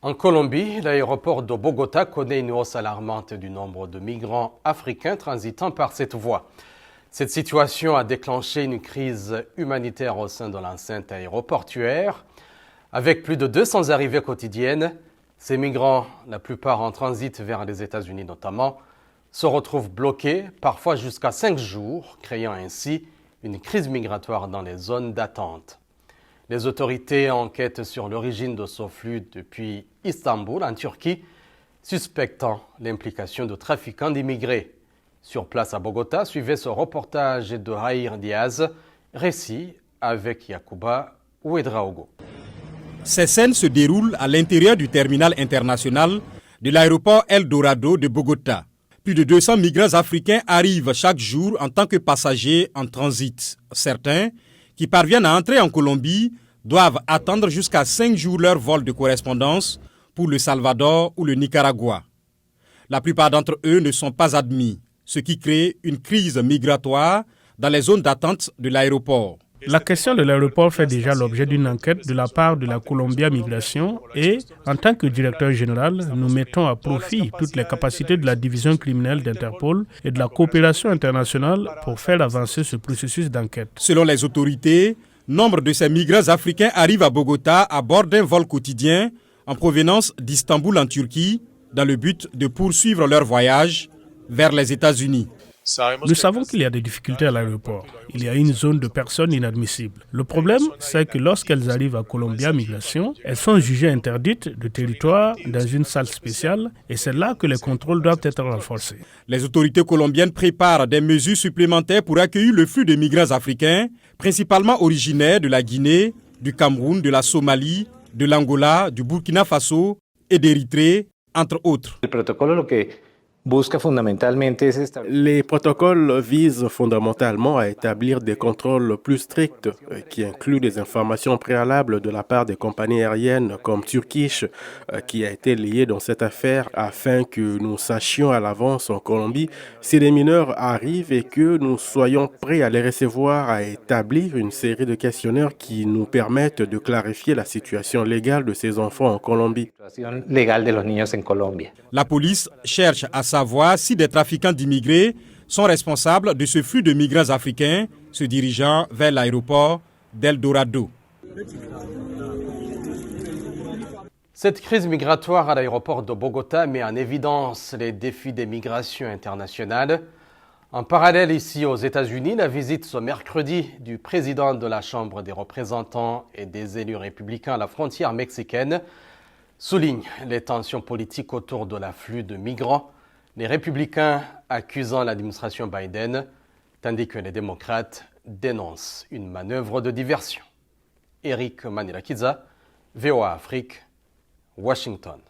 En Colombie, l'aéroport de Bogota connaît une hausse alarmante du nombre de migrants africains transitant par cette voie. Cette situation a déclenché une crise humanitaire au sein de l'enceinte aéroportuaire. Avec plus de 200 arrivées quotidiennes, ces migrants, la plupart en transit vers les États-Unis notamment, se retrouvent bloqués, parfois jusqu'à 5 jours, créant ainsi une crise migratoire dans les zones d'attente. Les autorités enquêtent sur l'origine de ce flux depuis Istanbul, en Turquie, suspectant l'implication de trafiquants d'immigrés. Sur place à Bogota, suivez ce reportage de Jair Diaz, récit avec Yacouba Ouedraogo. Ces scènes se déroulent à l'intérieur du terminal international de l'aéroport El Dorado de Bogota. Plus de 200 migrants africains arrivent chaque jour en tant que passagers en transit. Certains, qui parviennent à entrer en Colombie, doivent attendre jusqu'à 5 jours leur vol de correspondance pour le Salvador ou le Nicaragua. La plupart d'entre eux ne sont pas admis, ce qui crée une crise migratoire dans les zones d'attente de l'aéroport. La question de l'aéroport fait déjà l'objet d'une enquête de la part de la Colombia Migration et, en tant que directeur général, nous mettons à profit toutes les capacités de la division criminelle d'Interpol et de la coopération internationale pour faire avancer ce processus d'enquête. Selon les autorités, nombre de ces migrants africains arrivent à Bogota à bord d'un vol quotidien en provenance d'Istanbul en Turquie dans le but de poursuivre leur voyage vers les États-Unis. Nous savons qu'il y a des difficultés à l'aéroport. Il y a une zone de personnes inadmissibles. Le problème, c'est que lorsqu'elles arrivent à Colombia Migration, elles sont jugées interdites de territoire dans une salle spéciale et c'est là que les contrôles doivent être renforcés. Les autorités colombiennes préparent des mesures supplémentaires pour accueillir le flux de migrants africains, principalement originaires de la Guinée, du Cameroun, de la Somalie, de l'Angola, du Burkina Faso et d'Érythrée, entre autres. Les protocoles visent fondamentalement à établir des contrôles plus stricts qui incluent des informations préalables de la part des compagnies aériennes comme Turkish qui a été liée dans cette affaire afin que nous sachions à l'avance en Colombie si les mineurs arrivent et que nous soyons prêts à les recevoir, à établir une série de questionnaires qui nous permettent de clarifier la situation légale de ces enfants en Colombie. La police cherche à savoir si des trafiquants d'immigrés sont responsables de ce flux de migrants africains se dirigeant vers l'aéroport d'El Dorado. Cette crise migratoire à l'aéroport de Bogota met en évidence les défis des migrations internationales. En parallèle, ici aux États-Unis, la visite ce mercredi du président de la Chambre des représentants et des élus républicains à la frontière mexicaine souligne les tensions politiques autour de l'afflux de migrants, les républicains accusant l'administration Biden, tandis que les démocrates dénoncent une manœuvre de diversion. Eric Manilakiza, VOA Afrique, Washington.